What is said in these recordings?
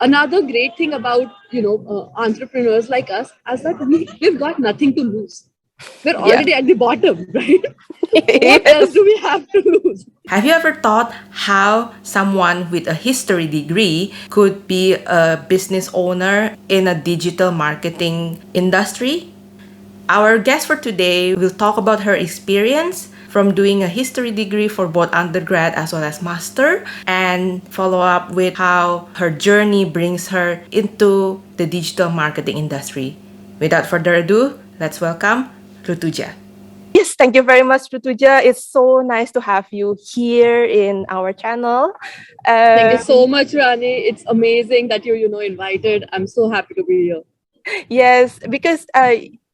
another great thing about entrepreneurs like us is that we've got nothing to lose. We're Yeah. already at the bottom, right? What else Yes. do we have to lose? Have you ever thought how someone with a history degree could be a business owner in a digital marketing industry? Our guest for today will talk about her experience from doing a history degree for both undergrad as well as master, and follow up with how her journey brings her into the digital marketing industry. Without further ado, let's welcome Rutuja. Yes, thank you very much, Rutuja. It's so nice to have you here in our channel. Thank you so Um, much, Rani. It's amazing that you invited. I'm so happy to be here. yes, because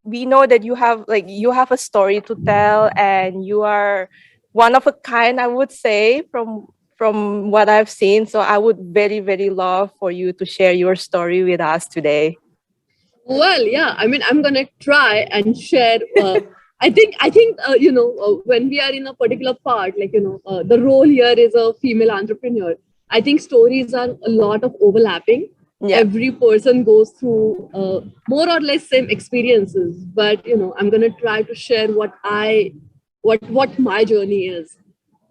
we know that you have a story to tell, and you are one of a kind, I would say, from what I've seen. So I would very, very love for you to share your story with us today. Well, yeah. I mean, I'm gonna try and share. I think when we are in a particular part, the role here is a female entrepreneur. I think stories are a lot of overlapping. Yeah, Every person goes through more or less same experiences, but I'm gonna try to share what my journey is,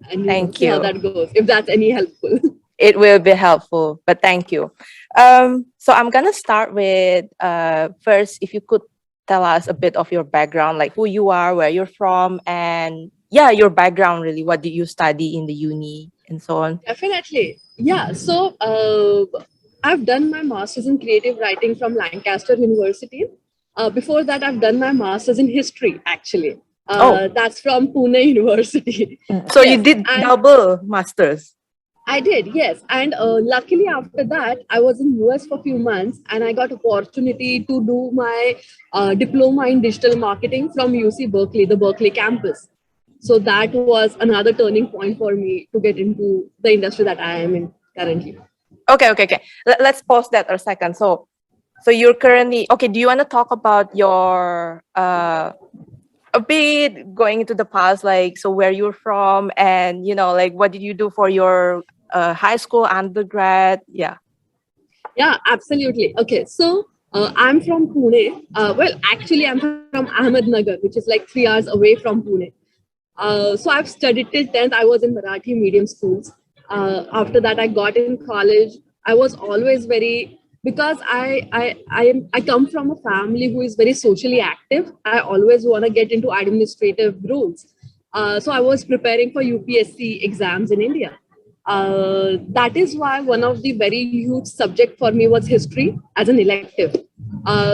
and thank see how you. that goes. If that's any helpful. It will be helpful, but thank you. So I'm gonna start with first, if you could tell us a bit of your background, like who you are, where you're from, and yeah, your background really. What did you study in the uni and so on? Definitely. Yeah. So I've done my master's in creative writing from Lancaster University. Before that, I've done my master's in history, actually. Oh, That's from Pune University. so you Yes. did And double masters. I did, yes. And luckily, after that, I was in US for a few months, and I got opportunity to do my diploma in digital marketing from UC Berkeley, the Berkeley campus. So that was another turning point for me to get into the industry that I am in currently. Okay. Let's pause that a second. So you're currently okay. Do you want to talk about your a bit going into the past, like so where you're from, and like what did you do for your high school, undergrad? Yeah. Yeah, absolutely. Okay, so I'm from Pune. Well, actually, I'm from Ahmednagar, which is like 3 hours away from Pune. So I've studied till 10th. I was in Marathi medium schools. After that, I got in college. I was always very, because I come from a family who is very socially active. I always want to get into administrative roles. So I was preparing for UPSC exams in India. That is why one of the very huge subject for me was history as an elective.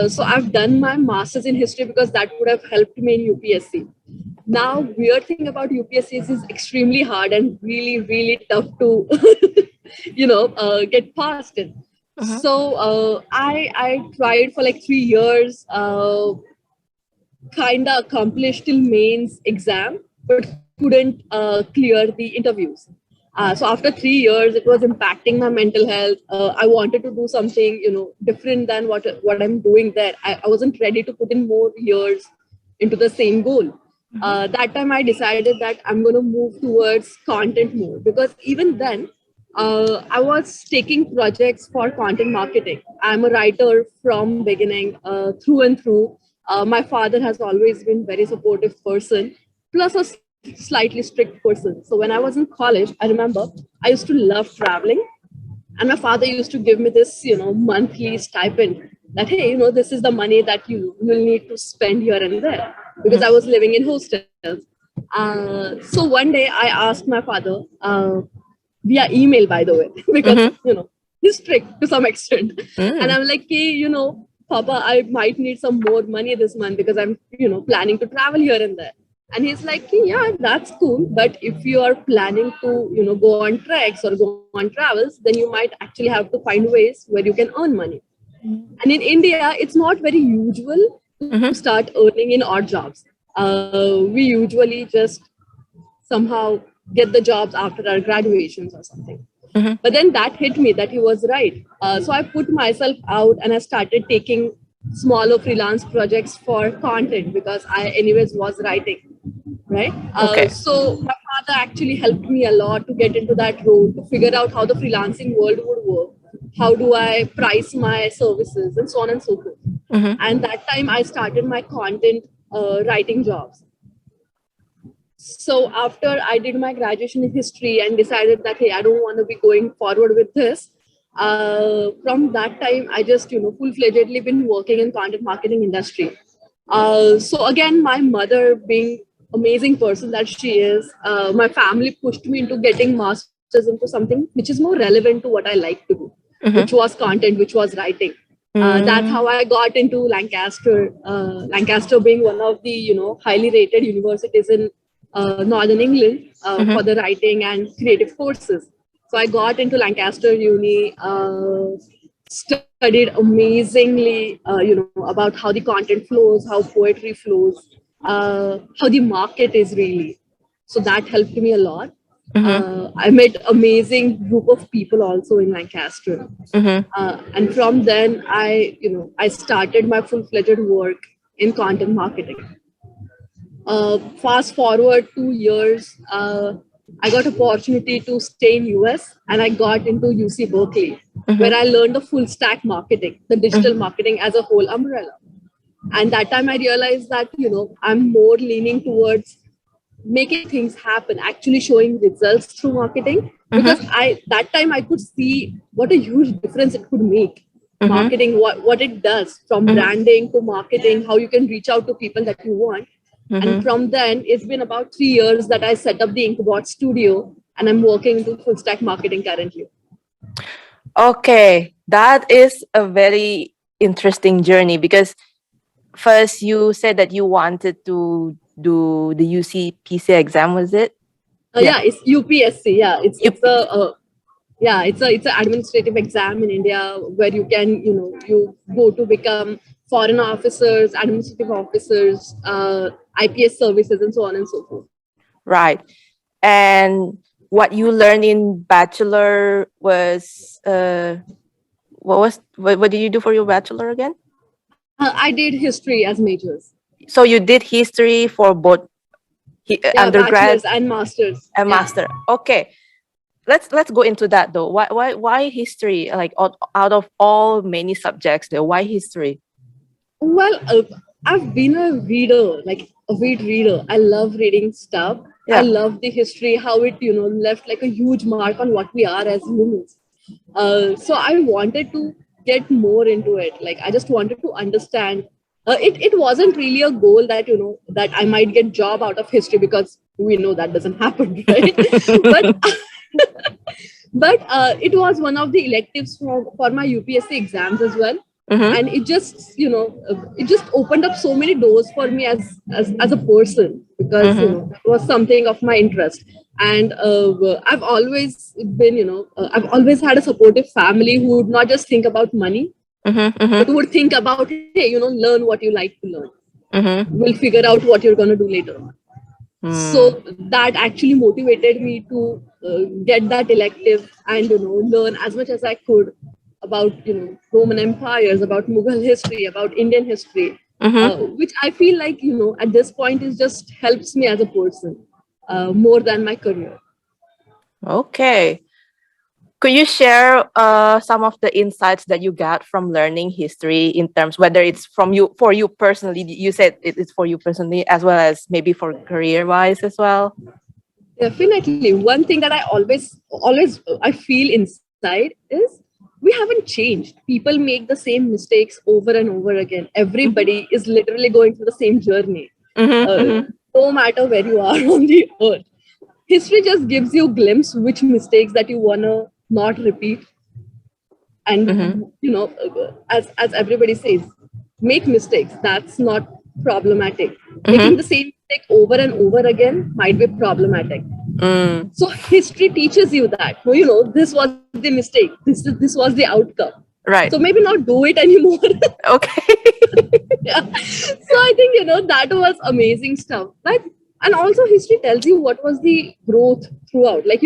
So I've done my master's in history because that would have helped me in UPSC. Now, weird thing about UPSC is it's extremely hard and really, really tough to, get past it. Mhm. So I tried for like 3 years, kind of accomplished till mains exam, but couldn't clear the interviews. So after 3 years, it was impacting my mental health. I wanted to do something, different than what I'm doing there. I wasn't ready to put in more years into the same goal. Mhm. That time I decided that I'm going to move towards content more, because even then I was taking projects for content marketing. I'm a writer from beginning, through and through. My father has always been very supportive person, plus a slightly strict person. So when I was in college, I remember I used to love traveling, and my father used to give me this, monthly stipend, that hey, this is the money that you will need to spend here and there, because I Mhm. was living in hostels. So one day I asked my father, via email, by the way, because Mhm. he's strict to some extent. And Mm. I'm like, hey, Papa, I might need some more money this month because I'm, planning to travel here and there. And he's like, yeah, that's cool. But if you are planning to, go on treks or go on travels, then you might actually have to find ways where you can earn money. And in India, it's not very usual to Mhm. start earning in odd jobs. We usually just somehow get the jobs after our graduations or something. Mhm. But then that hit me that he was right. So I put myself out and I started taking smaller freelance projects for content, because I, anyways, was writing. Right. Okay. So my father actually helped me a lot to get into that role, to figure out how the freelancing world would work. how do I price my services, and so on and so forth. And that time I started my content writing jobs. So after I did my graduation in history and decided that, hey, I don't want to be going forward with this. From that time, I just, full-fledgedly been working in content marketing industry. So again, my mother, being amazing person that she is, my family pushed me into getting masters into something which is more relevant to what I like to do, which was content, which was writing. That's how I got into Lancaster. Lancaster being one of the highly rated universities in Northern England for the writing and creative courses. So I got into Lancaster Uni, studied amazingly, about how the content flows, how poetry flows, how the market is really. So that helped me a lot. I met amazing group of people also in Lancaster, and from then I started my full-fledged work in content marketing. Fast forward 2 years, I got opportunity to stay in US, and I got into UC Berkeley, where I learned the full stack marketing, the digital marketing as a whole umbrella. And that time I realized that I'm more leaning towards making things happen, actually showing results through marketing, because that time I could see what a huge difference it could make. Marketing, what it does, from branding to marketing, how you can reach out to people that you want. And from then, it's been about 3 years that I set up the Inkbot studio, and I'm working into full stack marketing currently. Okay, that is a very interesting journey, because first you said that you wanted to do the UCPC exam, was it? Yeah, it's UPSC. Yeah, it's an administrative exam in India where you can you go to become foreign officers, administrative officers, IPS services, and so on and so forth. Right. And what you learned in bachelor was what did you do for your bachelor again? I did history as majors. So you did history for both undergrad bachelor's and masters. and master. Okay. Let's go into that though. Why history? Like out of all many subjects there, why history? Well, I've been a reader, like a avid reader. I love reading stuff. Yeah. I love the history, how it left like a huge mark on what we are as humans. So I wanted to get more into it. Like I just wanted to understand. It wasn't really a goal that that I might get job out of history, because we know that doesn't happen, right? but it was one of the electives for my UPSC exams as well. And it just it just opened up so many doors for me as a person, because it was something of my interest. And I've always been I've always had a supportive family who would not just think about money, but would think about, hey, learn what you like to learn. We'll figure out what you're going to do later on. So that actually motivated me to get that elective and learn as much as I could about Roman empires, about Mughal history, about Indian history, which I feel like at this point is just helps me as a person more than my career. Okay. Could you share some of the insights that you got from learning history, in terms whether it's for you personally? You said it's for you personally, as well as maybe for career-wise as well. Definitely. One thing that I always I feel inside is we haven't changed. People make the same mistakes over and over again. Everybody is literally going through the same journey, no matter where you are on the earth. History just gives you a glimpse which mistakes that you wanna not repeat. And as everybody says, make mistakes. That's not problematic. Making the same mistake over and over again might be problematic. So history teaches you that. This was the mistake. This was the outcome. Right. So maybe not do it anymore. Okay. Yeah. So I think that was amazing stuff. And also history tells you what was the growth throughout. Like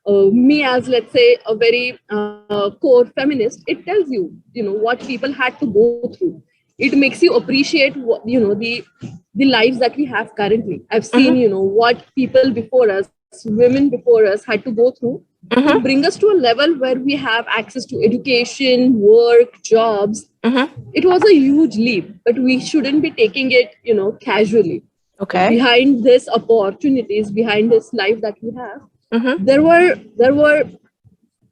me as, let's say, a very core feminist, it tells you what people had to go through. It makes you appreciate what the lives that we have currently. I've seen what people before us, women before us, had to go through to bring us to a level where we have access to education, work, jobs. It was a huge leap, but we shouldn't be taking it, casually. Okay. Behind this opportunities, behind this life that we have, there were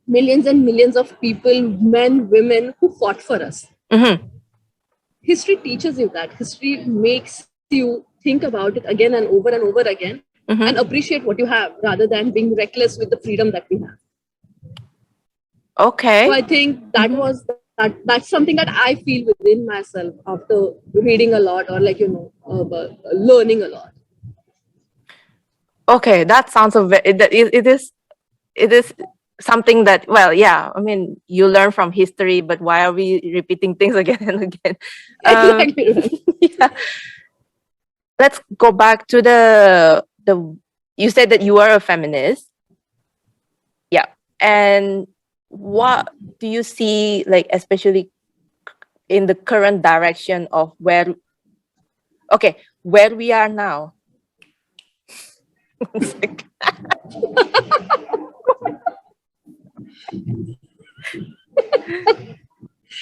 millions and millions of people, men, women, who fought for us. History teaches you that. History makes you think about it again and over again, and appreciate what you have rather than being reckless with the freedom that we have. Okay. So I think that's something that I feel within myself after reading a lot, or learning a lot. Okay, that sounds it is something that, well, yeah, I mean, you learn from history, but why are we repeating things again and again? Exactly right. Yeah. Let's go back to the you said that you are a feminist. Yeah. And what do you see, like, especially in the current direction of where we are now?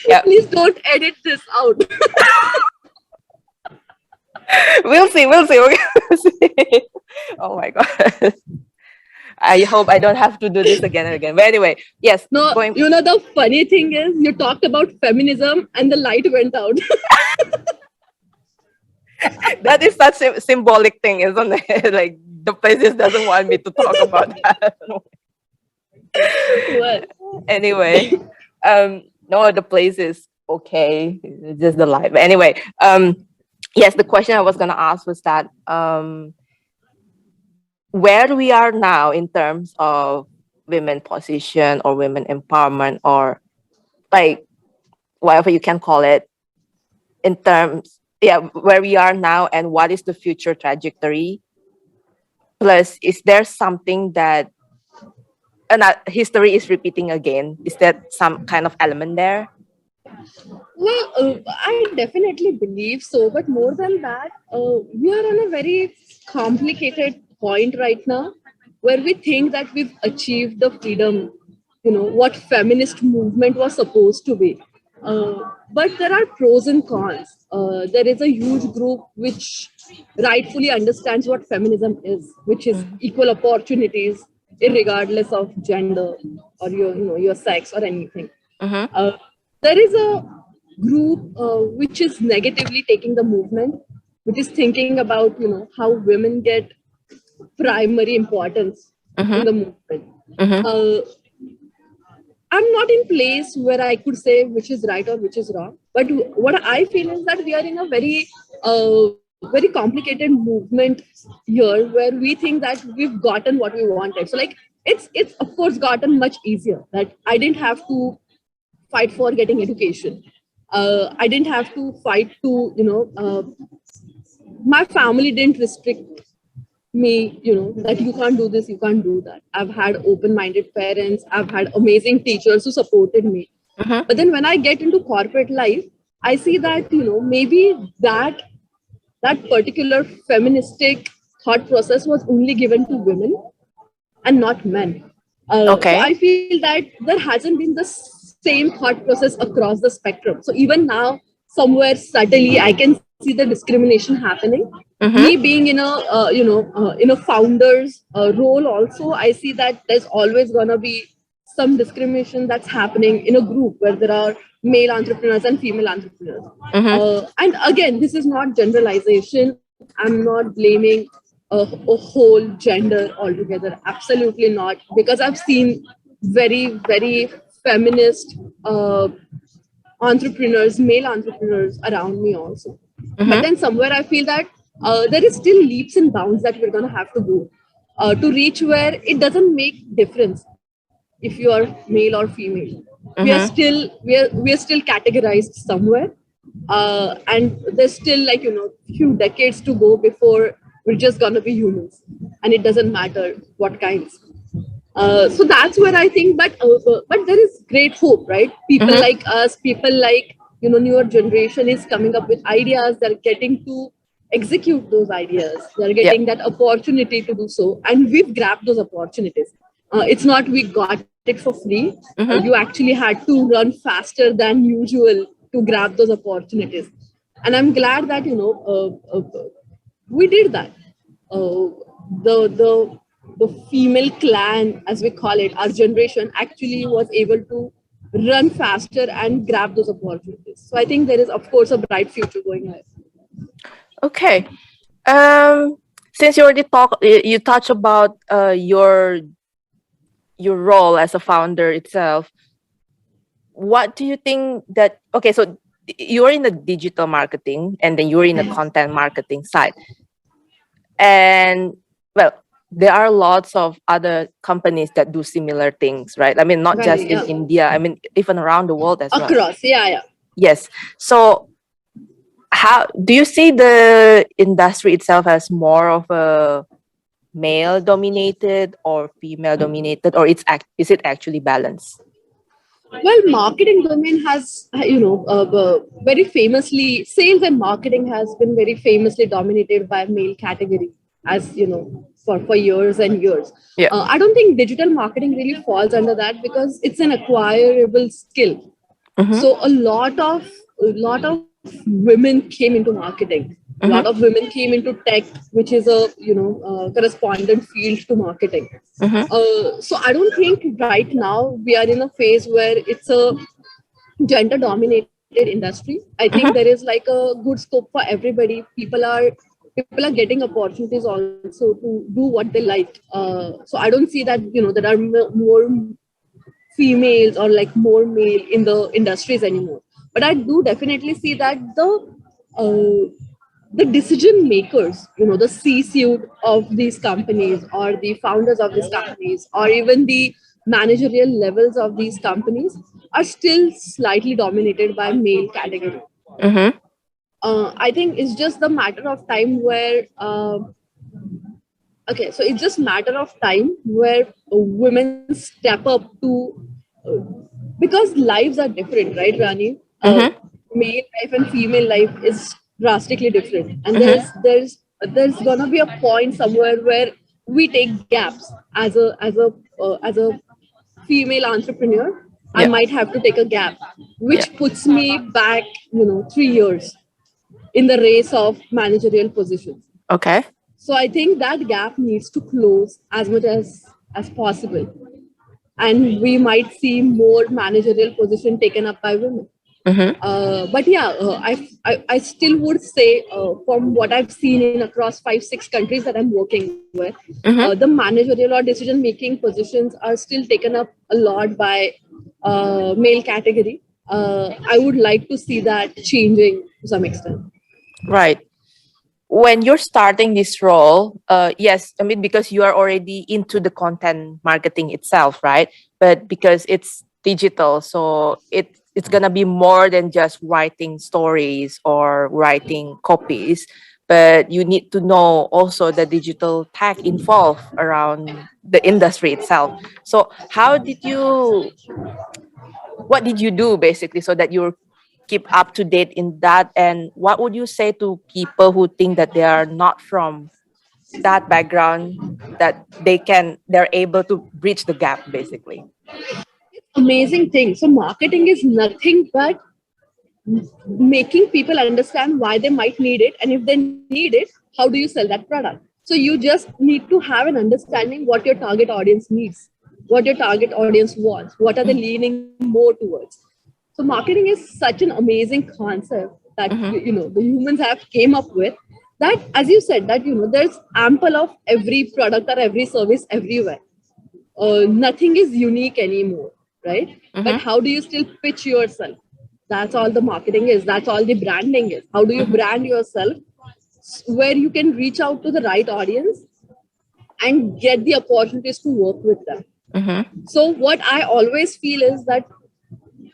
Yeah. Please don't edit this out. We'll see. We'll see. Oh my god. I hope I don't have to do this again and again. But anyway, yes. No, the funny thing is, you talked about feminism and the light went out. That is such a symbolic thing, isn't it? Like, the place just doesn't want me to talk about that. Well, Anyway, no, the place is okay. It's just the light. But anyway, yes, the question I was gonna ask was that where we are now in terms of women position or women empowerment, or like whatever you can call it, in terms, where we are now and what is the future trajectory. Plus, is there something that history is repeating again? Is there some kind of element there? well, I definitely believe so. But more than that, we are on a very complicated point right now where we think that we've achieved the freedom, what feminist movement was supposed to be. But there are pros and cons. There is a huge group which rightfully understands what feminism is, which is equal opportunities, regardless of gender or your sex or anything. There is a group which is negatively taking the movement, which is thinking about how women get primary importance in the movement. I'm not in place where I could say which is right or which is wrong. But what I feel is that we are in a very complicated movement here, where we think that we've gotten what we wanted. So like it's of course gotten much easier. That I didn't have to fight for getting education. I didn't have to fight to my family didn't restrict me, that you can't do this, you can't do that. I've had open-minded parents, I've had amazing teachers who supported me. But then when I get into corporate life, I see that maybe that particular feministic thought process was only given to women and not men. Okay. So I feel that there hasn't been the same thought process across the spectrum. So even now, somewhere subtly, I can see the discrimination happening. Me being in a founder's role, also, I see that there's always gonna be some discrimination that's happening in a group where there are male entrepreneurs and female entrepreneurs. And again, this is not generalization. I'm not blaming a whole gender altogether. Absolutely not, because I've seen very, very feminist entrepreneurs, male entrepreneurs around me also. But then somewhere I feel that there is still leaps and bounds that we're going to have to go to reach where it doesn't make difference if you are male or female. We are still categorized somewhere, and there's still few decades to go before we're just gonna be humans, and it doesn't matter what kinds. So that's where I think, but there is great hope, right? People like us, people like newer generation is coming up with ideas. They're getting to execute those ideas. They're getting that opportunity to do so, and we've grabbed those opportunities. It's not we got it for free. You Mm-hmm. actually had to run faster than usual to grab those opportunities. And I'm glad that, we did that. Uh, the female clan, as we call it, our generation actually was able to run faster and grab those opportunities. So I think there is, of course, a bright future going ahead. Okay. Since you already you touch about your role as a founder itself. What do you think that? Okay, so you're in the digital marketing, and then you're in the content marketing side, and well, there are lots of other companies that do similar things, right? I mean, not just Right, in yeah. India. I mean, even around the world as well. Across, yeah, yeah. Yes. So how do you see the industry itself as more of a male dominated or female dominated, or is it actually balanced? Well, marketing domain has, very famously, sales and marketing has been very famously dominated by male category, as for years and years. Yeah. I don't think digital marketing really falls under that because it's an acquirable skill. Mm-hmm. So a lot of women came into marketing. A lot of Mm-hmm. women came into tech, which is a correspondent field to marketing. Mm-hmm. So I don't think right now we are in a phase where it's a gender dominated industry. I think there Mm-hmm. is like a good scope for everybody. People are getting opportunities also to do what they like. So I don't see that there are more females or like more male in the industries anymore. But I do definitely see that the decision makers, the C-suite of these companies or the founders of these companies or even the managerial levels of these companies are still slightly dominated by male category. Mm-hmm. I think it's just the matter of time where okay, so it's just matter of time where women step up to uh, because lives are different, right, Rani? Mm-hmm. Male life and female life is drastically different, and Mm-hmm. there's gonna be a point somewhere where we take gaps as a female entrepreneur. I Yeah. might have to take a gap, Yeah. which puts me back 3 years in the race of managerial positions. Okay. So I think that gap needs to close as much as possible, and we might see more managerial position taken up by women. Mm-hmm. But yeah, I still would say from what I've seen in across 5-6 countries that I'm working with, the Mm-hmm. managerial or decision making positions are still taken up a lot by male category. I would like to see that changing to some extent. Right. When you're starting this role, yes, I mean, because you are already into the content marketing itself, right? But because it's digital, so it's gonna be more than just writing stories or writing copies, but you need to know also the digital tech involved around the industry itself. So what did you do basically so that you keep up to date in that, and what would you say to people who think that they are not from that background, that they're able to bridge the gap basically? Amazing thing. So marketing is nothing but making people understand why they might need it, and if they need it, how do you sell that product? So you just need to have an understanding what your target audience needs, what your target audience wants, what are they leaning more towards. So marketing is such an amazing concept that Mm-hmm. the humans have came up with, that as you said that there's ample of every product or every service everywhere. Nothing is unique anymore, right? But Mm-hmm. how do you still pitch yourself? That's all the marketing is. That's all the branding is. How do you Mm-hmm. brand yourself where you can reach out to the right audience and get the opportunities to work with them? Mm-hmm. So, what I always feel is that,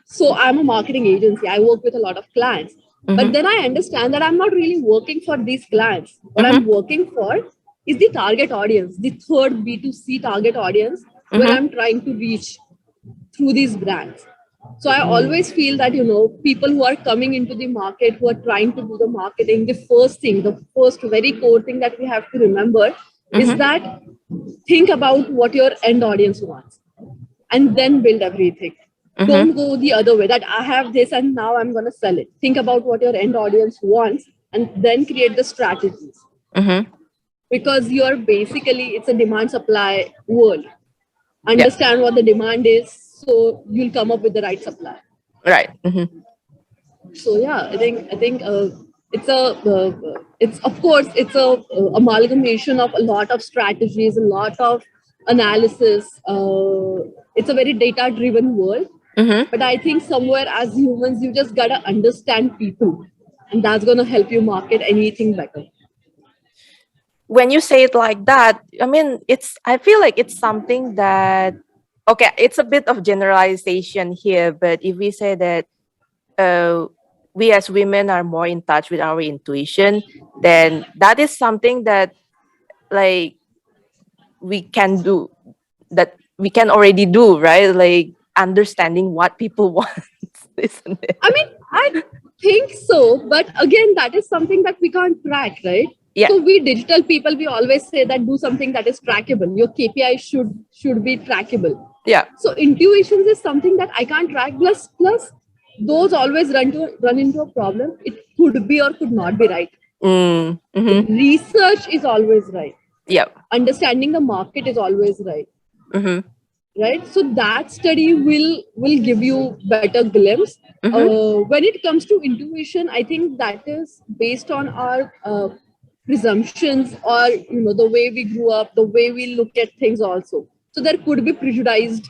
so I'm a marketing agency, I work with a lot of clients, but Mm-hmm. then I understand that I'm not really working for these clients. What I'm Mm-hmm. working for is the target audience, the third B2C target audience, where Mm-hmm. I'm trying to reach through these brands. So I Mm. always feel that people who are coming into the market, who are trying to do the marketing, the first thing, the first very core thing that we have to remember is Mm-hmm. that think about what your end audience wants and then build everything. Don't go the other way that I have this and now I'm going to sell it. Think about what your end audience wants and then create the strategies, Mm-hmm. because you're basically, it's a demand supply world. Yeah. Understand what the demand is so you'll come up with the right supply. Right. Mm-hmm. So yeah, I think it's a it's, of course, it's a amalgamation of a lot of strategies, a lot of analysis. It's a very data driven world, Mm-hmm. but I think somewhere as humans you just gotta understand people, and that's gonna help you market anything better. When you say it like that, I mean, I feel like it's something that, okay, it's a bit of generalization here, but if we say that uh, we as women are more in touch with our intuition, then that is something that, like, we can do, that we can already do, right? Like understanding what people want, isn't I it? mean, I think so, but again, that is something that we can't track, right? Yeah. So we digital people, we always say that do something that is trackable. Your KPI should be trackable. Yeah. So intuitions is something that I can't track. Plus, those always run into a problem. It could be or could not be right. Mm-hmm. Research is always right. Yeah. Understanding the market is always right. Mm-hmm. Right. So that study will give you better glimpse. Mm-hmm. When it comes to intuition, I think that is based on our presumptions, or the way we grew up, the way we look at things also. So there could be prejudiced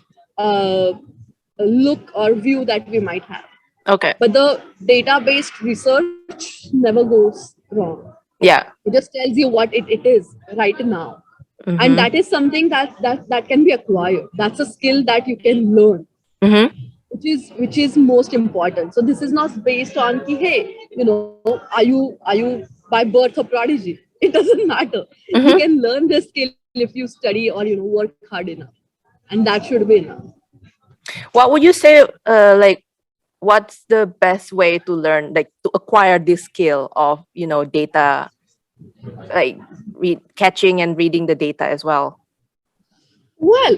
look or view that we might have, Okay. but the data based research never goes wrong. Yeah. It just tells you what it is right now, and Mm-hmm. that is something that can be acquired. That's a skill that you can learn, Mm-hmm. which is most important. So this is not based on ki, hey, are you by birth a prodigy? It doesn't matter. You Mm-hmm. can learn this skill if you study or work hard enough, and that should be enough. What would you say, like, what's the best way to learn, like, to acquire this skill of, data, like, catching and reading the data as well? Well,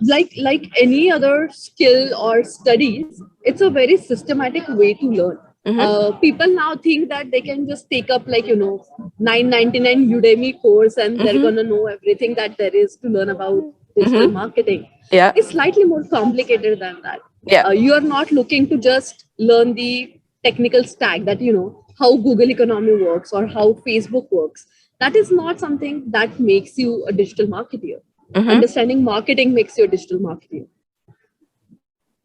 like any other skill or studies, it's a very systematic way to learn. Mm-hmm. People now think that they can just take up, like, 9.99 Udemy course and they're Mm-hmm. gonna know everything that there is to learn about digital Mm-hmm. marketing. Yeah. It's slightly more complicated than that. Yeah. You are not looking to just learn the technical stack, that how Google economy works or how Facebook works. That is not something that makes you a digital marketer. Mm-hmm. Understanding marketing makes you a digital marketer,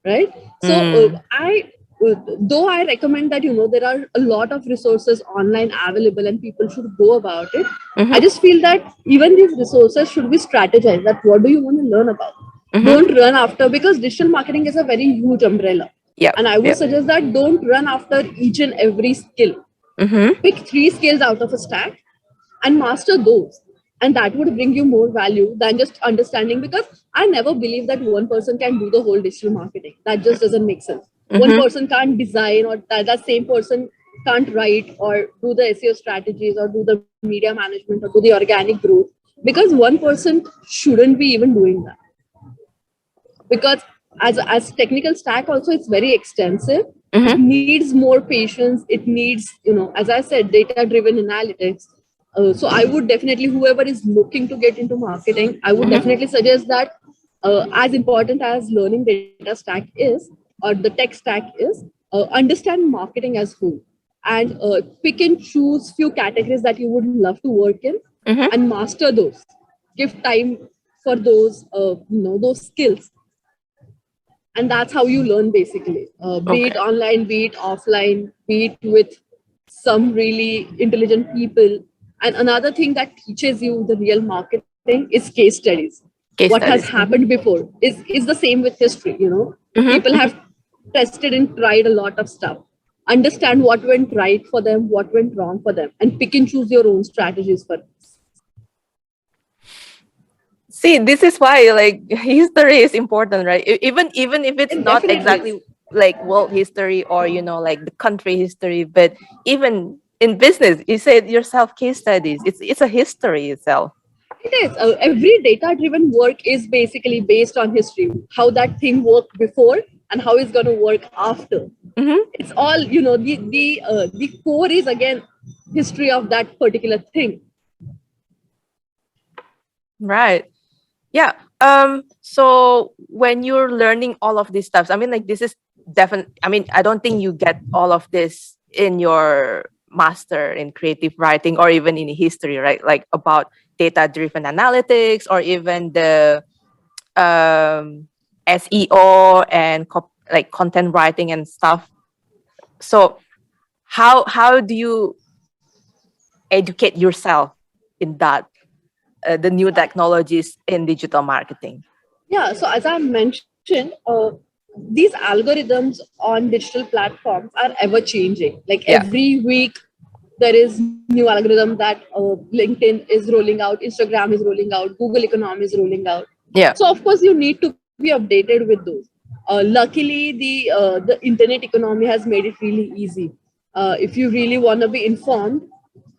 right? So Mm. though I recommend that there are a lot of resources online available and people should go about it, I Mm-hmm. just feel that even these resources should be strategized, that what do you want to learn about. Mm-hmm. Don't run after, because digital marketing is a very huge umbrella, Yep. and I would Yep. suggest that don't run after each and every skill. Mm-hmm. Pick 3 skills out of a stack and master those, and that would bring you more value than just understanding, because I never believe that one person can do the whole digital marketing. That just doesn't make sense. One Mm-hmm. person can't design, or that same person can't write or do the SEO strategies or do the media management or do the organic growth, because one person shouldn't be even doing that. Because as technical stack also, it's very extensive. It Mm-hmm. needs more patience. It needs, as I said, data driven analytics. So I would definitely, whoever is looking to get into marketing, I would Mm-hmm. definitely suggest that as important as learning data stack is, or the tech stack is, understand marketing as whole, and pick and choose few categories that you would love to work in, Mm-hmm. and master those. Give time for those skills, and that's how you learn, basically. Be it Okay. online, be it offline, be it with some really intelligent people. And another thing that teaches you the real marketing is case studies. What Case has studies. happened before is the same with history. Mm-hmm. People Mm-hmm. have tested and tried a lot of stuff. Understand what went right for them, what went wrong for them, and pick and choose your own strategies for this. See, this is why, like, history is important, right? Even if it's It not definitely is. exactly like world history, or like the country history, but even in business, you said yourself, case studies. It's a history itself. It is. Every data driven work is basically based on history, how that thing worked before and how it's going to work after. Mm-hmm. It's all, the core is again history of that particular thing. Right. Yeah. So when you're learning all of these stuff, I mean, like, this is definitely, I mean, I don't think you get all of this in your master in creative writing or even in history, right? Like about data-driven analytics or even the SEO and like content writing and stuff. So how do you educate yourself in that the new technologies in digital marketing? Yeah, so as I mentioned, these algorithms on digital platforms are ever changing. Like Yeah. every week, there is new algorithm that LinkedIn is rolling out, Instagram is rolling out, Google economy is rolling out. Yeah. So of course, you need to be updated with those. Luckily, the internet economy has made it really easy. If you really want to be informed,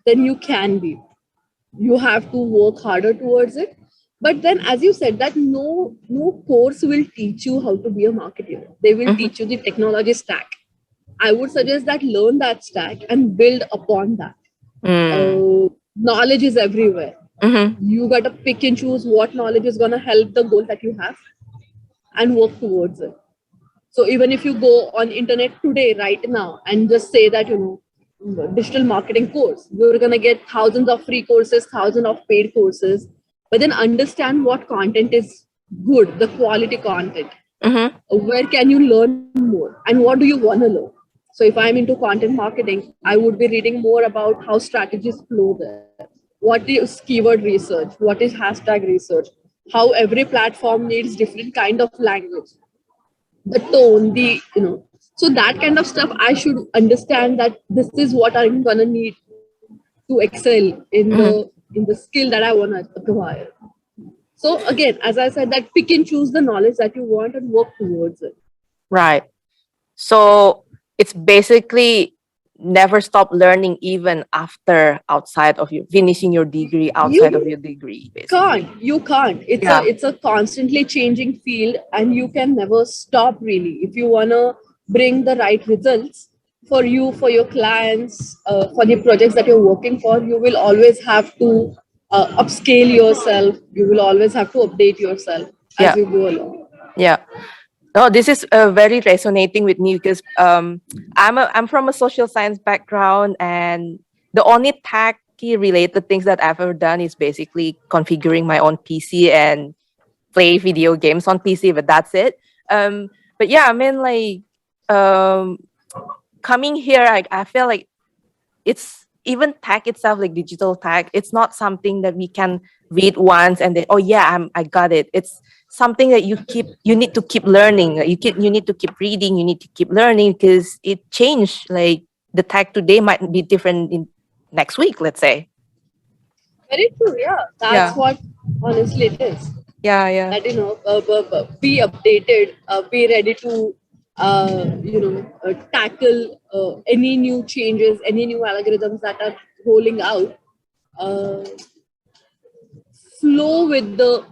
then you can be. You have to work harder towards it, but then as you said that no course will teach you how to be a marketer. They will Mm-hmm. teach you the technology stack. I would suggest that learn that stack and build upon that. Mm. Knowledge is everywhere. Mm-hmm. You got to pick and choose what knowledge is going to help the goal that you have and work towards it. So even if you go on internet today right now and just say that digital marketing course, you're going to get thousands of free courses, thousands of paid courses, but then understand what content is good, the quality content. Mm-hmm. Where can you learn more and what do you want to learn? So if I'm into content marketing, I would be reading more about how strategies flow there, what is keyword research, what is hashtag research, how every platform needs different kind of language, the tone, so that kind of stuff I should understand that this is what I'm gonna need to excel Mm-hmm. in the skill that I wanna acquire. So again, as I said, that pick and choose the knowledge that you want and work towards it. Right. So it's basically never stop learning even after outside of you finishing your degree outside of You your degree, basically. you can't. Yeah. It's a constantly changing field, and you can never stop really. If you wanna bring the right results for you, for your clients, for the projects that you're working for, you will always have to upscale yourself. You will always have to update yourself as Yeah. you go along. Yeah. No, this is very resonating with me because I'm from a social science background, and the only techy related things that I've ever done is basically configuring my own PC and play video games on PC, but that's it. But yeah, I mean, like, um, coming here, I feel like it's even tech itself, like digital tech, it's not something that we can read once and then, oh yeah, I got it. It's something that you need to keep learning. You need to keep reading, you need to keep learning because it changed. Like the tech today might be different in next week, let's say. Very true. Yeah, that's Yeah. what honestly it is. Yeah, yeah. That be updated, be ready to tackle any new changes, any new algorithms that are rolling out. uh, Flow with the,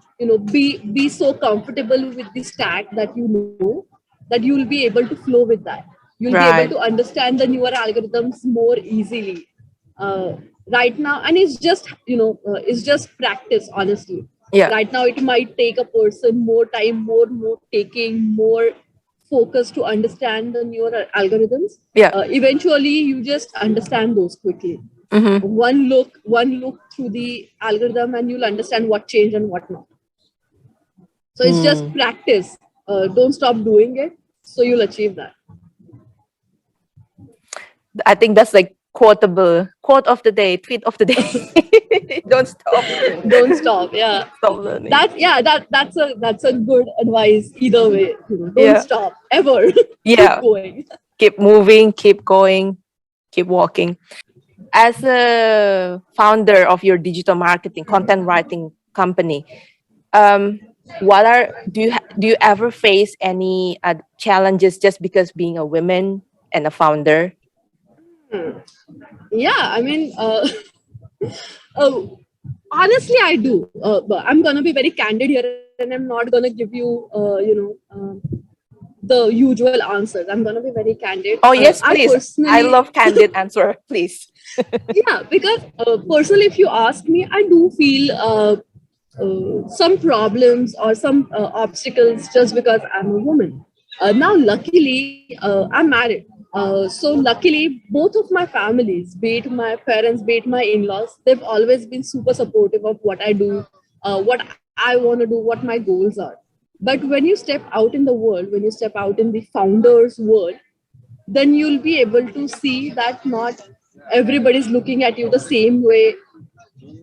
be so comfortable with the stack that you know that you will be able to flow with that. You'll be able to Right. understand the newer algorithms more easily right now. And it's just practice, honestly. Yeah. Right now it might take a person more time, more taking, more focus to understand the newer algorithms. Yeah. Eventually you just understand those quickly. Mm-hmm. One look through the algorithm and you'll understand what changed and what not. So it's just Mm. practice. Don't stop doing it, so you'll achieve that. I think that's like quote of the day, tweet of the day. Don't stop. Don't stop. Yeah, Stop learning. that's a good advice either way. Don't Yeah. stop ever. Keep Yeah. going. Keep moving, keep going, keep walking. As a founder of your digital marketing content writing company, um what are do you ever face any challenges just because being a woman and a founder? Yeah, I mean, uh, Honestly, I do. But I'm gonna be very candid here, and I'm not gonna give you, the usual answers. I'm gonna be very candid. Oh, yes, I please. I personally, love candid answer, please. yeah, because personally, if you ask me, I do feel some problems or some obstacles just because I'm a woman. Now, luckily, I'm married. So, luckily, both of my families, be it my parents, be it my in laws, they've always been super supportive of what I do, what I want to do, what my goals are. But when you step out in the world, when you step out in the founder's world, then you'll be able to see that not everybody's looking at you the same way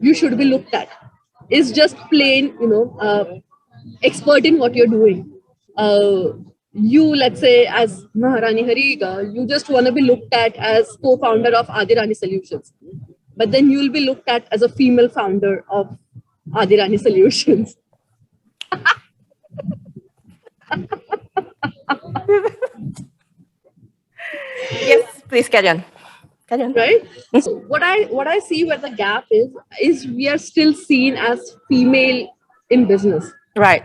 you should be looked at. It's just plain, expert in what you're doing. Uh, you, let's say, as Maharani Hariga, you just want to be looked at as co-founder of Adirani Solutions, but then you'll be looked at as a female founder of Adirani Solutions, Yes, please carry on. Carry on. right? So what I see where the gap is we are still seen as female in business, Right.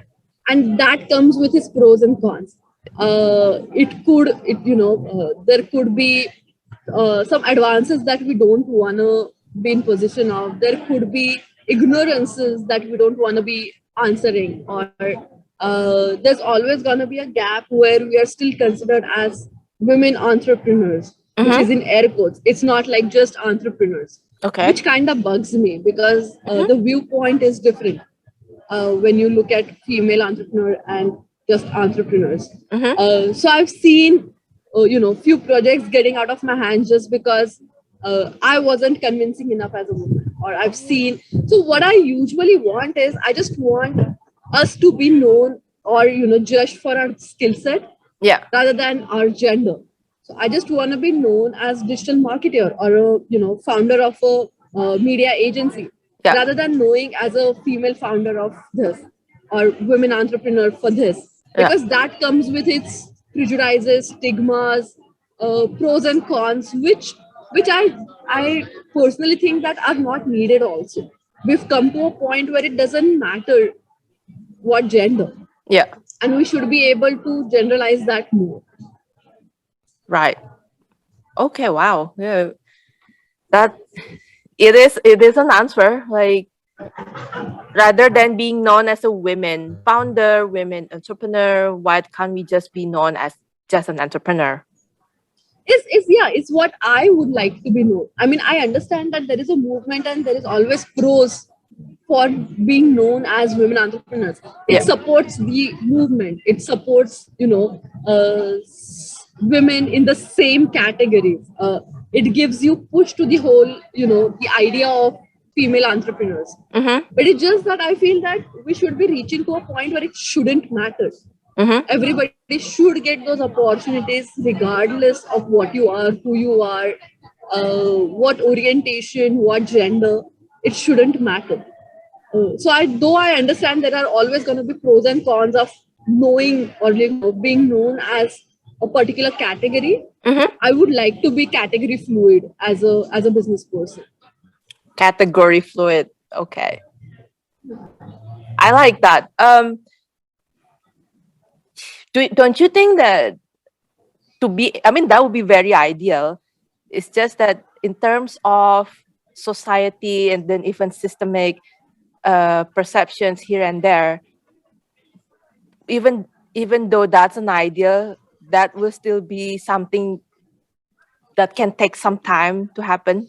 and that comes with its pros and cons. There could be some advances that we don't want to be in position of. There could be ignorances that we don't want to be answering, or there's always going to be a gap where we are still considered as women entrepreneurs, which is Mm-hmm. in air quotes. It's not like just entrepreneurs, Okay. which kind of bugs me because Mm-hmm. the viewpoint is different when you look at female entrepreneur and just entrepreneurs. Mm-hmm. So I've seen, few projects getting out of my hands just because I wasn't convincing enough as a woman. Or I've seen. So what I usually want is I just want us to be known or judged for our skill set Yeah. rather than our gender. So I just want to be known as digital marketer or a founder of a media agency Yeah. rather than knowing as a female founder of this or women entrepreneur for this, Yeah. because that comes with its prejudices, stigmas, pros and cons, which I personally think that are not needed. Also, we've come to a point where it doesn't matter what gender, Yeah. and we should be able to generalize that more. Right. Okay. Wow. Yeah. That it is an answer. Like, rather than being known as a women founder, women entrepreneur, why can't we just be known as just an entrepreneur? It's what I would like to be known. I mean, I understand that there is a movement and there is always pros for being known as women entrepreneurs. It Yeah. supports the movement. It supports women in the same categories. It gives you push to the whole the idea of female entrepreneurs. Mm-hmm. But it's just that I feel that we should be reaching to a point where it shouldn't matter. Mm-hmm. Everybody should get those opportunities regardless of what you are, who you are, what orientation, what gender. It shouldn't matter. So though I understand there are always going to be pros and cons of knowing or being known as a particular category. Mm-hmm. I would like to be category fluid as a business person. Category fluid. Okay. I like that. Don't you think that that would be very ideal. It's just that in terms of society and then even systemic perceptions here and there, even though that's an ideal, that will still be something that can take some time to happen.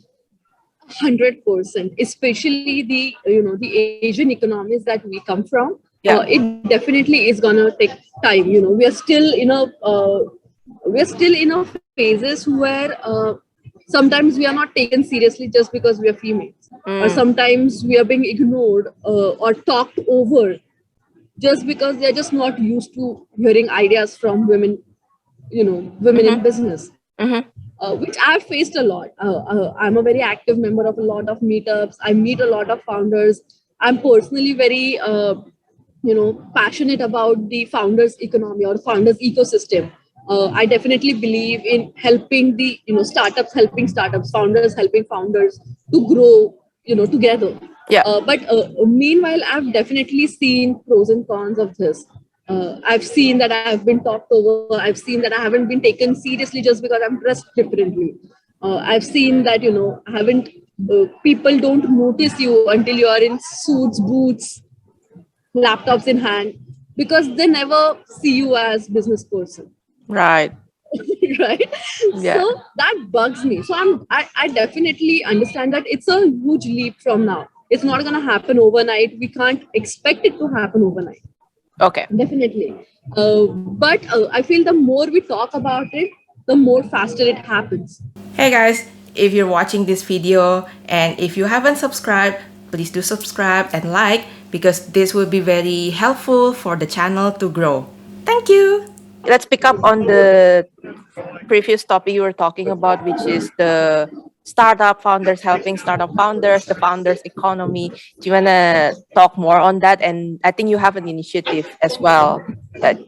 100%, especially the Asian economies that we come from. Yeah. It definitely is gonna take time. We are still in a phases where sometimes we are not taken seriously just because we are females, or sometimes we are being ignored or talked over just because they're just not used to hearing ideas from women. Women in business, Mm-hmm. which I've faced a lot. I'm a very active member of a lot of meetups. I meet a lot of founders. I'm personally very, passionate about the founders economy or founders ecosystem. I definitely believe in helping the, startups helping startups, founders helping founders to grow, together. Yeah. But meanwhile, I've definitely seen pros and cons of this. I've seen that I've been talked over. I've seen that I haven't been taken seriously just because I'm dressed differently. I've seen that I haven't. People don't notice you until you are in suits, boots, laptops in hand, because they never see you as business person. Right. Right, Yeah. so that bugs me. So I definitely understand that it's a huge leap from now. It's not going to happen overnight. We can't expect it to happen overnight, Okay. definitely. But I feel the more we talk about it, the more faster it happens. Hey guys, if you're watching this video and if you haven't subscribed, please do subscribe and like because this will be very helpful for the channel to grow. Thank you. Let's pick up on the previous topic you were talking about, which is the startup founders, helping startup founders, the founders economy. Do you want to talk more on that? And I think you have an initiative as well that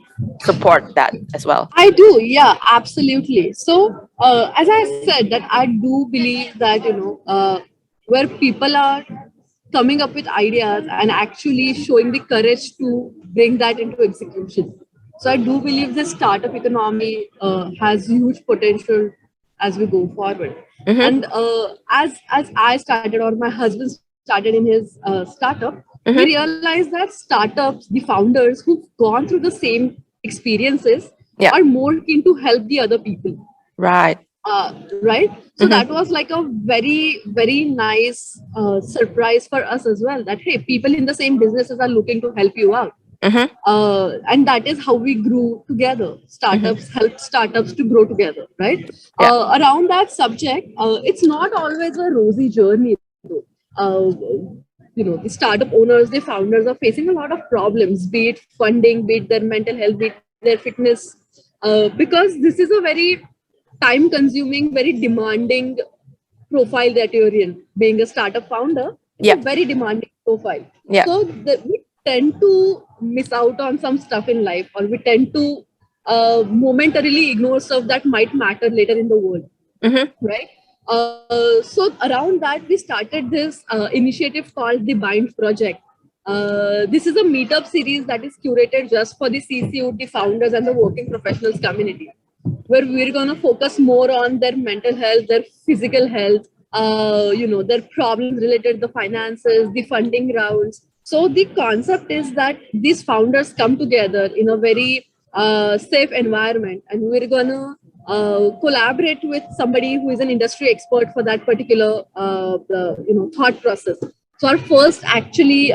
support that as well. I do, yeah, absolutely. So, as I said, that I do believe that where people are coming up with ideas and actually showing the courage to bring that into execution. So, I do believe the startup economy has huge potential as we go forward. Mm-hmm. And as I started, or my husband started in his startup, we Mm-hmm. realized that startups, the founders who've gone through the same experiences, Yeah. are more keen to help the other people. Right. Right, so Mm-hmm. that was like a very very nice surprise for us as well, that hey, people in the same businesses are looking to help you out. Mm-hmm. And that is how we grew together. Mm-hmm. Startups help startups to grow together, right? Yeah. Around that subject, it's not always a rosy journey though. The startup owners, the founders are facing a lot of problems, be it funding, be it their mental health, be it their fitness, because this is a very time consuming, very demanding profile that you're in. Being a startup founder, it's a Yeah. very demanding profile. Yeah. So we tend to miss out on some stuff in life, or we tend to momentarily ignore stuff that might matter later in the world, Mm-hmm. right? So around that, we started this initiative called the Bind Project. This is a meetup series that is curated just for the CCU, the founders, and the working professionals community, where we're going to focus more on their mental health, their physical health, their problems related to the finances, the funding rounds. So the concept is that these founders come together in a very safe environment, and we're going to collaborate with somebody who is an industry expert for that particular thought process. So our first actually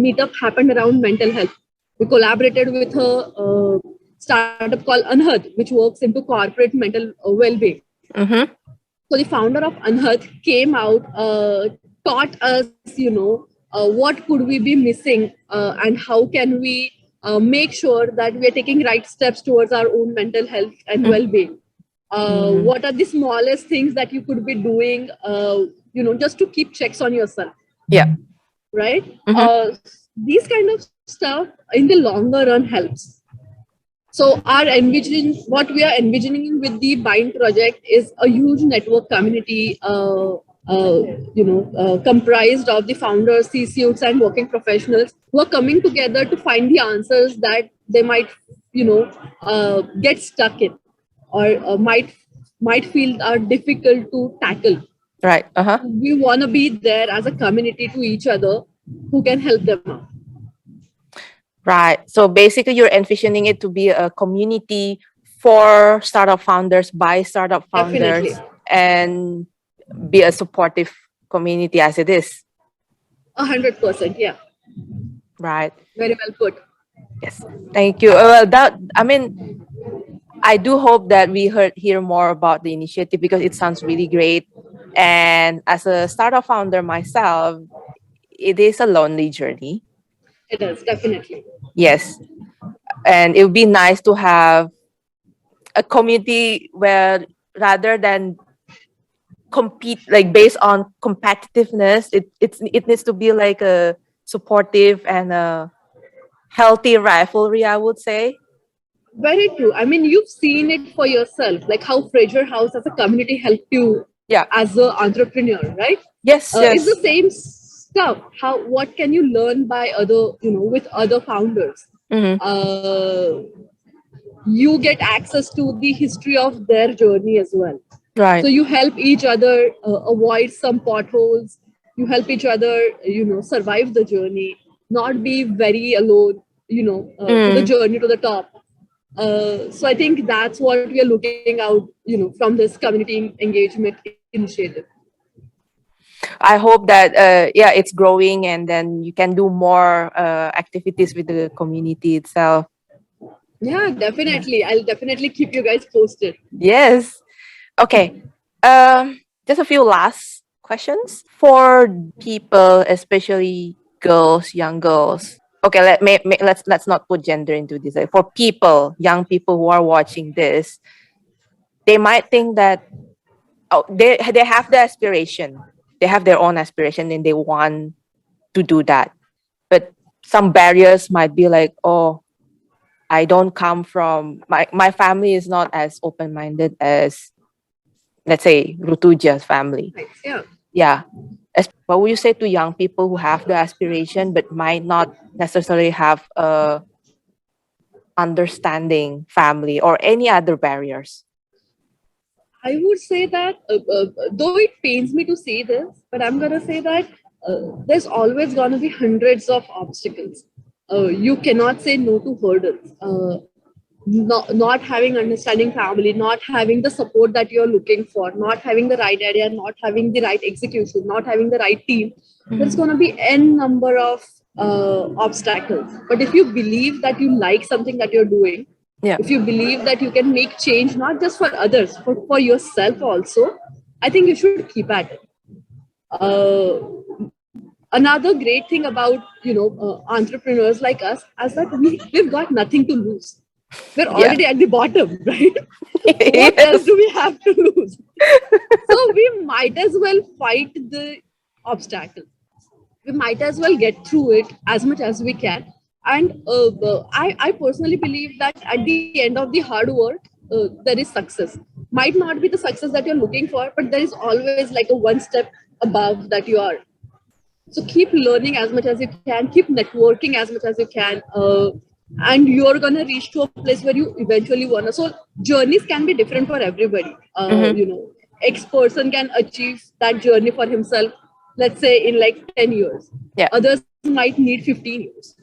meetup happened around mental health. We collaborated with a startup called Anhad, which works into corporate mental well-being. Mm-hmm. So the founder of Anhad came out, taught us, what could we be missing, and how can we make sure that we are taking right steps towards our own mental health and well-being. What are the smallest things that you could be doing, just to keep checks on yourself, Yeah. right? Mm-hmm. These kind of stuff in the longer run helps. So what we are envisioning with the Bind project is a huge network community, comprised of the founders, C-suites, and working professionals who are coming together to find the answers that they might, get stuck in, or might feel are difficult to tackle. Right. Uh-huh. We want to be there as a community to each other who can help them out. Right. So basically, you're envisioning it to be a community for startup founders, by startup founders, Definitely. and be a supportive community as it is. 100%. Yeah. Right. Very well put. Yes. Thank you. Well, I do hope that we hear more about the initiative because it sounds really great. And as a startup founder myself, it is a lonely journey. It is, definitely. Yes. And it would be nice to have a community where rather than compete like based on competitiveness, it needs to be like a supportive and a healthy rivalry, I would say. Very true. I mean, you've seen it for yourself, like how Fraser House as a community helped you Yeah. as an entrepreneur, right? Yes, It's the yes. same stuff. What can you learn by other, with other founders? Mm-hmm. uh, you get access to the history of their journey as well. So Right. you help each other avoid some potholes. You help each other, survive the journey, not be very alone, to the Mm. journey to the top. So I think that's what we are looking out, from this community engagement initiative. I hope that yeah, it's growing, and then you can do more activities with the community itself. Yeah, Yeah. definitely. I'll definitely keep you guys posted. Yes. Okay. Just a few last questions for people, especially girls, young girls. Okay, let's not put gender into this. Like, for people, young people who are watching this, they might think that, oh, they have the aspiration, they have their own aspiration, and they want to do that. But some barriers might be like, oh, I don't come from my family is not as open minded as, let's say, Rutuja's family. Right. Yeah. Yeah. What would you say to young people who have the aspiration but might not necessarily have a understanding family or any other barriers? I would say that, though it pains me to say this, but I'm going to say that there's always going to be hundreds of obstacles. You cannot say no to hurdles. Not having understanding family, not having the support that you're looking for, not having the right idea, not having the right execution, not having the right team, there's Mhm. going to be n number of obstacles. But if you believe that you like something that you're doing, Yeah. if you believe that you can make change not just for others, but for yourself also, I think you should keep at it. uh, Another great thing about, entrepreneurs like us is that we've got nothing to lose. We're Yeah. already at the bottom, right? What else Yes. do we have to lose? So we might as well fight the obstacle. We might as well get through it as much as we can. And I personally believe that at the end of the hard work, there is success. Might not be the success that you're looking for, but there is always like a one step above that you are. So keep learning as much as you can, keep networking as much as you can, and you're gonna reach to a place where you eventually wanna. So journeys can be different for everybody. Hmm. X person can achieve that journey for himself, let's say in like 10 years. Yeah. Others might need 15 years.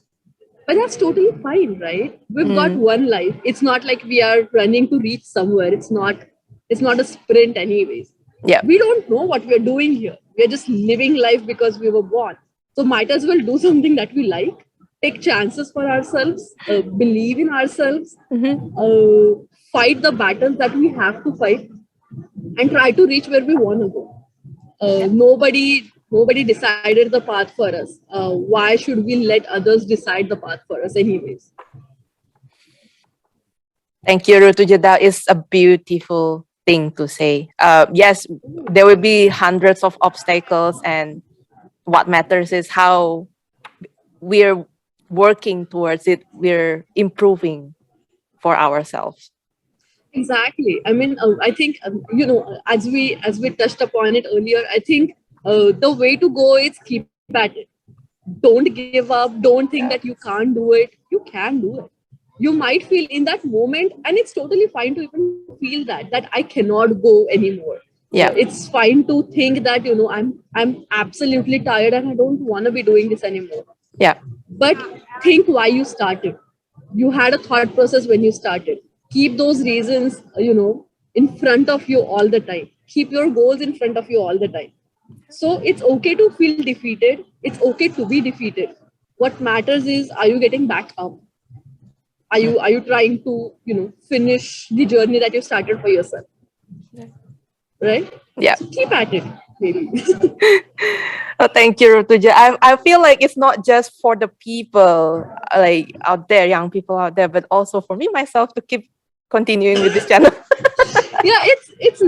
But that's totally fine, right? We've got Mm. one life. It's not like we are running to reach somewhere. It's not a sprint anyways. Yeah. We don't know what we're doing here. We're just living life because we were born. So might as well do something that we like, take chances for ourselves, believe in ourselves, Hmm. fight the battles that we have to fight, and try to reach where we want to go. Nobody decided the path for us. Why should we let others decide the path for us anyways? Thank you, Rutuja. That is a beautiful thing to say. Yes, there will be hundreds of obstacles, and what matters is how we're working towards it. We're improving for ourselves. Exactly. I mean, I think, as we touched upon it earlier, I think the way to go is keep at it. Don't give up. Don't think that you can't do it. You can do it. You might feel in that moment, and it's totally fine to even feel that I cannot go anymore. Yeah. It's fine to think that, I'm absolutely tired and I don't want to be doing this anymore. Yeah. But think why you started. You had a thought process when you started. Keep those reasons, in front of you all the time. Keep your goals in front of you all the time. So it's okay to feel defeated. It's okay to be defeated. What matters is, are you getting back up? Are you trying to, finish the journey that you started for yourself? Right? Yeah. So keep at it, maybe. Oh, thank you, Rutuja. I feel like it's not just for the people like out there, young people out there, but also for me myself to keep continuing with this channel. Yeah, it's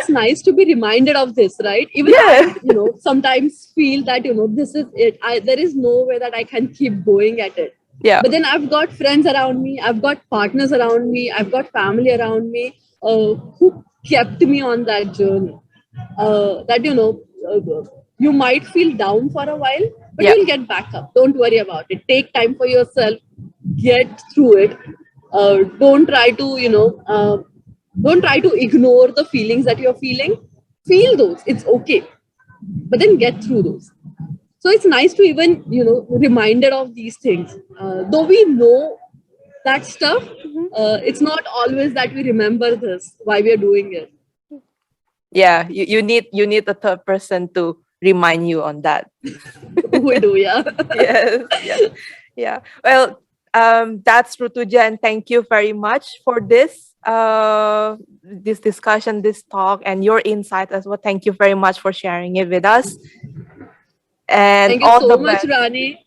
nice to be reminded of this, right? Even Yeah. I, sometimes feel that, this is it. There is no way that I can keep going at it. Yeah. But then I've got friends around me, I've got partners around me, I've got family around me, who kept me on that journey. That, you might feel down for a while, but Yeah. you'll get back up. Don't worry about it. Take time for yourself. Get through it. Don't try to, don't try to ignore the feelings that you're feeling. Feel those. It's okay. But then get through those. So it's nice to even, reminded of these things. Though we know that stuff, it's not always that we remember this, why we are doing it. Yeah, you need a third person to remind you on that. We do, yeah. Yes, yes, yeah. Well, that's Rutuja, and thank you very much for this discussion, this talk, and your insight as well. Thank you very much for sharing it with us, and Thank you all so the much, best. Rani.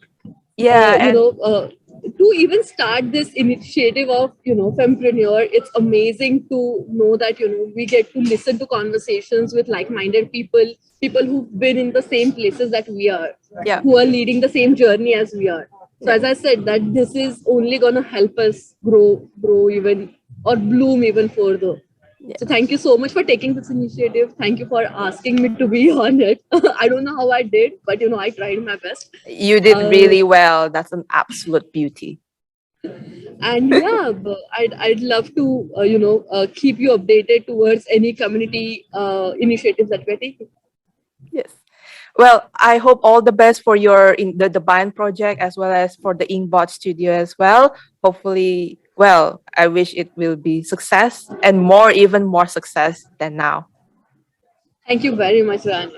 Yeah, and To even start this initiative of, Fempreneur, it's amazing to know that, we get to listen to conversations with like-minded people, people who've been in the same places that we are, yeah, who are leading the same journey as we are. So yeah. as I said, that this is only going to help us grow even, or bloom even further. Yeah. So thank you so much for taking this initiative. Thank you for asking me to be on it. I don't know how I did, but I tried my best. You did Uh, really well. That's an absolute beauty. and yeah, I'd love to keep you updated towards any community initiatives that we're taking. Yes. Well, I hope all the best for your in the Bind project as well as for the Inkbot studio as well. Hopefully, well, I wish it will be success and more, even more success than now. Thank you very much, Rani.